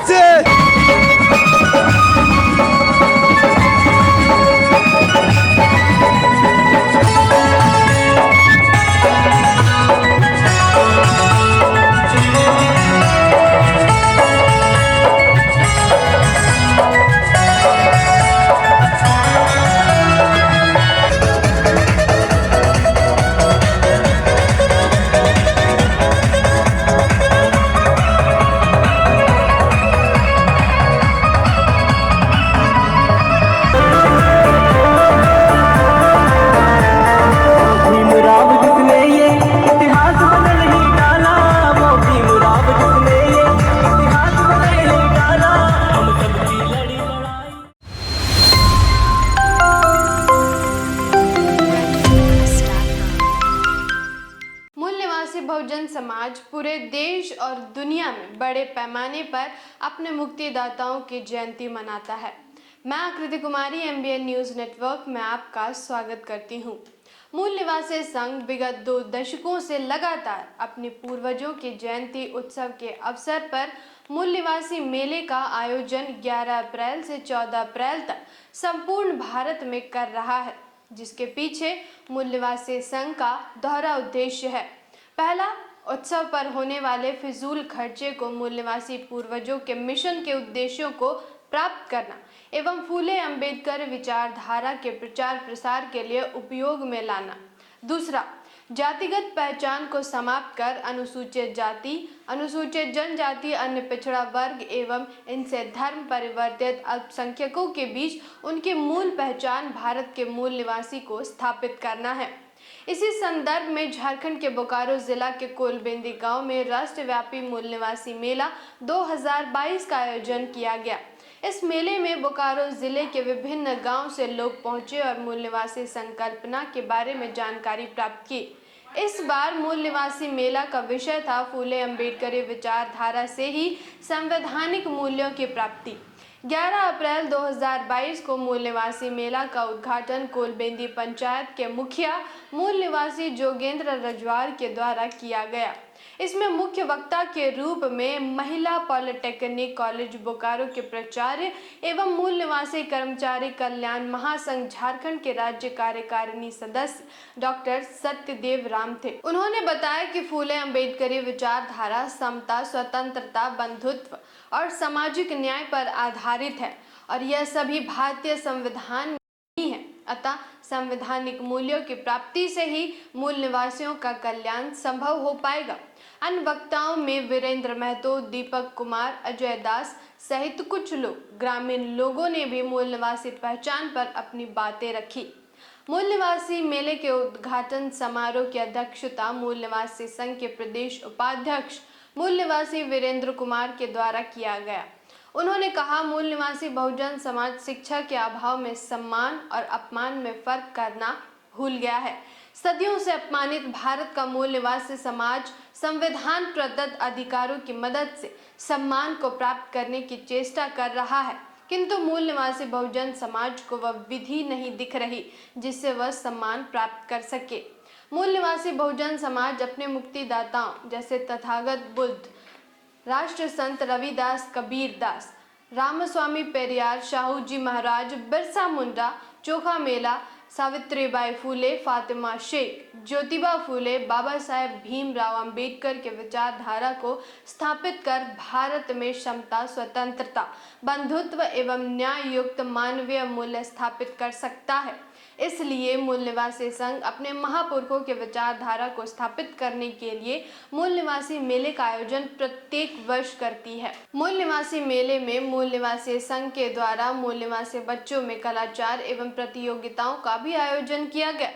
আছে। बहुजन समाज पूरे देश और दुनिया में बड़े पैमाने पर अपने मुक्तिदाताओं की जयंती मनाता है। मैं आकृति कुमारी MBN न्यूज नेटवर्क में आपका स्वागत करती हूँ। मूल निवासी संघ विगत 2 दशकों से लगातार अपने पूर्वजों की जयंती उत्सव के अवसर पर मूल निवासी मेले का आयोजन 11 अप्रैल से 14 अप्रैल तक संपूर्ण भारत में कर रहा है, जिसके पीछे मूल निवासी संघ का दोहरा उद्देश्य है। पहला, उत्सव पर होने वाले फिजूल खर्चे को मूल निवासी पूर्वजों के मिशन के उद्देश्यों को प्राप्त करना एवं फूले अंबेडकर विचारधारा के प्रचार प्रसार के लिए उपयोग में लाना। दूसरा, जातिगत पहचान को समाप्त कर अनुसूचित जाति, अनुसूचित जनजाति, अन्य पिछड़ा वर्ग एवं इनसे धर्म परिवर्तित अल्पसंख्यकों के बीच उनकी मूल पहचान भारत के मूल निवासी को स्थापित करना है। इसी संदर्भ में झारखंड के बोकारो जिला के कोलबेंदी गांव में राष्ट्रव्यापी मूल निवासी मेला 2022 का आयोजन किया गया। इस मेले में बोकारो जिले के विभिन्न गांव से लोग पहुंचे और मूल निवासी संकल्पना के बारे में जानकारी प्राप्त की। इस बार मूल निवासी मेला का विषय था फूले अंबेडकरी विचारधारा से ही संवैधानिक मूल्यों की प्राप्ति। 11 अप्रैल 2022 को मूल निवासी मेला का उद्घाटन कोलबेंदी पंचायत के मुखिया मूल निवासी जोगेंद्र रजवार के द्वारा किया गया। इसमें मुख्य वक्ता के रूप में महिला पॉलिटेक्निक कॉलेज बोकारो के प्राचार्य एवं मूल निवासी कर्मचारी कल्याण महासंघ झारखंड के राज्य कार्यकारिणी सदस्य डॉक्टर सत्यदेव राम थे। उन्होंने बताया कि फूले अंबेडकरी विचारधारा समता, स्वतंत्रता, बंधुत्व और सामाजिक न्याय पर आधारित है और यह सभी भारतीय संविधान में ही है। अतः संवैधानिक मूल्यों की प्राप्ति से ही मूल निवासियों का कल्याण संभव हो पाएगा। अन्य वक्ताओं में वीरेंद्र महतो, दीपक कुमार, अजय दास सहित कुछ लोग ग्रामीण लोगों ने भी मूल निवासी पहचान पर अपनी बातें रखी। मूल निवासी मेले के उद्घाटन समारोह की अध्यक्षता मूल निवासी संघ के प्रदेश उपाध्यक्ष मूल निवासी वीरेंद्र कुमार के द्वारा किया गया। उन्होंने कहा, मूल निवासी बहुजन समाज शिक्षा के अभाव में सम्मान और अपमान में फर्क करना भूल गया है। सदियों से अपमानित भारत का मूल निवासी समाज संविधान प्रदत्त अधिकारों की मदद से सम्मान को प्राप्त करने की चेष्टा कर रहा है, किंतु मूल निवासी बहुजन समाज को वह विधि नहीं दिख रही जिससे वह सम्मान प्राप्त कर सके। मूल निवासी बहुजन समाज अपने मुक्तिदाताओं जैसे तथागत बुद्ध, राष्ट्र संत रविदास, कबीर दास, रामस्वामी पेरियार, शाहू जी महाराज, बिरसा मुंडा, चोखा मेला, सावित्रीबाई फूले, फातिमा शेख, ज्योतिबा फूले, बाबा साहेब भीमराव अंबेडकर के विचारधारा को स्थापित कर भारत में समता, स्वतंत्रता, बंधुत्व एवं न्याय युक्त मानवीय मूल्य स्थापित कर सकता है। इसलिए मूल निवासी संघ अपने महापुरुषों के विचारधारा को स्थापित करने के लिए मूल निवासी मेले का आयोजन प्रत्येक वर्ष करती है। मूल निवासी मेले में मूल निवासी संघ के द्वारा मूल निवासी बच्चों में कलाचार एवं प्रतियोगिताओं का भी आयोजन किया गया।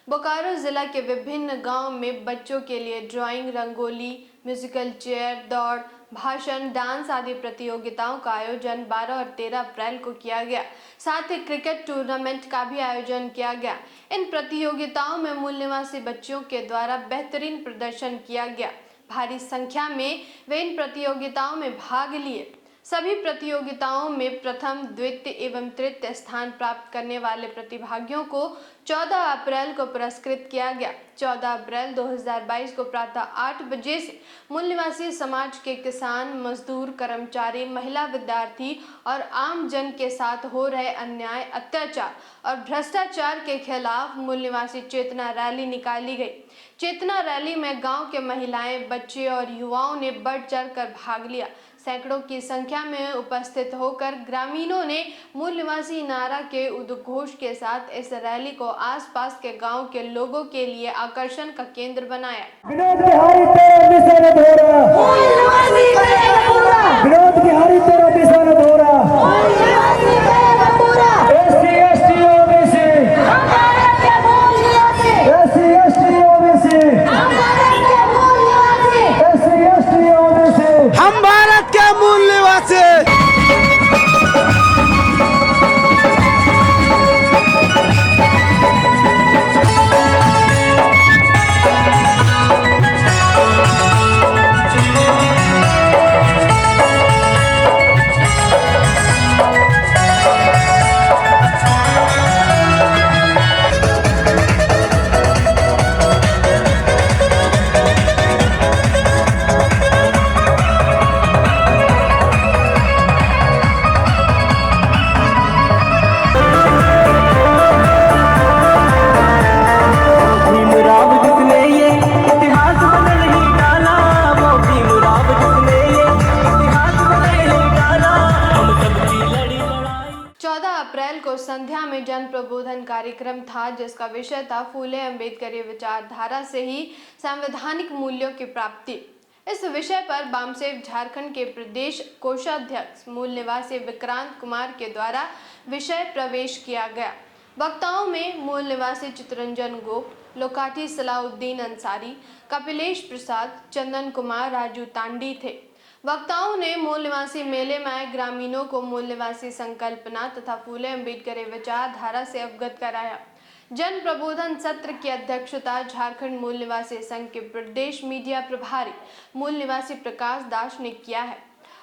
बोकारो जिला के विभिन्न गांव में बच्चों के लिए ड्राइंग, रंगोली, म्यूजिकल चेयर, दौड़, भाषण, डांस आदि प्रतियोगिताओं का आयोजन 12 और 13 अप्रैल को किया गया। साथ ही क्रिकेट टूर्नामेंट का भी आयोजन किया गया। इन प्रतियोगिताओं में मूल निवासी बच्चों के द्वारा बेहतरीन प्रदर्शन किया गया। भारी संख्या में वे इन प्रतियोगिताओं में भाग लिए। सभी प्रतियोगिताओं में प्रथम, द्वितीय एवं तृतीय स्थान प्राप्त करने वाले प्रतिभागियों को 14 अप्रैल को पुरस्कृत किया गया। 14 अप्रैल 2022 को प्रातः 8 बजे से मूल निवासी समाज के किसान, मजदूर, कर्मचारी, महिला, विद्यार्थी और आम जन के साथ हो रहे अन्याय, अत्याचार और भ्रष्टाचार के खिलाफ मूल निवासी चेतना रैली निकाली गई। चेतना रैली में गांव के महिलाएं, बच्चे और युवाओं ने बढ़ चढ़कर भाग लिया। सैकड़ों की संख्या में उपस्थित होकर ग्रामीणों ने मूल निवासी नारा के उद्घोष के साथ इस रैली को आसपास के गांव के लोगों के लिए आकर्षण का केंद्र बनाया। विनोद बिहारी तेरा मिशन अधूरा, विनोद बिहारी तेरा मिशन अधूरा, SC ST OBC, SC ST OBC, SC ST OBC, हम भारत के मूल निवासी। अप्रैल को संध्या में जन प्रबोधन कार्यक्रम था, जिसका विषय था फूले अम्बेडकरी विचारधारा से ही संवैधानिक मूल्यों की प्राप्ति। इस विषय पर बामसेफ झारखंड के प्रदेश कोषाध्यक्ष मूल निवासी विक्रांत कुमार के द्वारा विषय प्रवेश किया गया। वक्ताओं में मूल निवासी चितरंजन गोप, लोकाठी सलाउद्दीन अंसारी, कपिलेश प्रसाद, चंदन कुमार, राजू तांडी थे। वक्ताओं ने मूल निवासी मेले में आए ग्रामीणों को मूल निवासी संकल्पना तथा फूले अम्बेडकरी विचारधारा से अवगत कराया। जन प्रबोधन सत्र की अध्यक्षता झारखंड मूल निवासी संघ के प्रदेश मीडिया प्रभारी मूल निवासी प्रकाश दास ने किया है।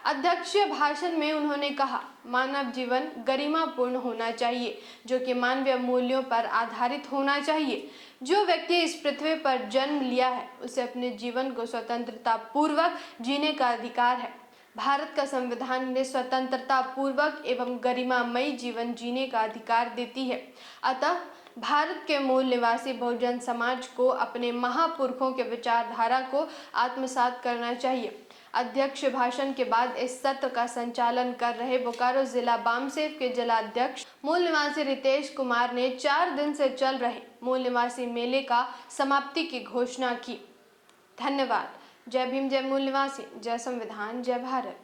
अध्यक्षीय भाषण में उन्होंने कहा, मानव जीवन गरिमापूर्ण होना चाहिए, जो कि मानवीय मूल्यों पर आधारित होना चाहिए। जो व्यक्ति इस पृथ्वी पर जन्म लिया है, उसे अपने जीवन को स्वतंत्रता पूर्वक जीने का अधिकार है। भारत का संविधान ने स्वतंत्रता पूर्वक एवं गरिमामयी जीवन जीने का अधिकार देती है। अतः भारत के मूल निवासी बहुजन समाज को अपने महापुरुषों के विचारधारा को आत्मसात करना चाहिए। अध्यक्ष भाषण के बाद इस सत्र का संचालन कर रहे बोकारो जिला बामसेफ के जिलाध्यक्ष मूल निवासी रितेश कुमार ने 4 दिन से चल रहे मूल निवासी मेले का समाप्ति की घोषणा की। धन्यवाद। जय भीम, जय मूल निवासी, जय संविधान, जय भारत।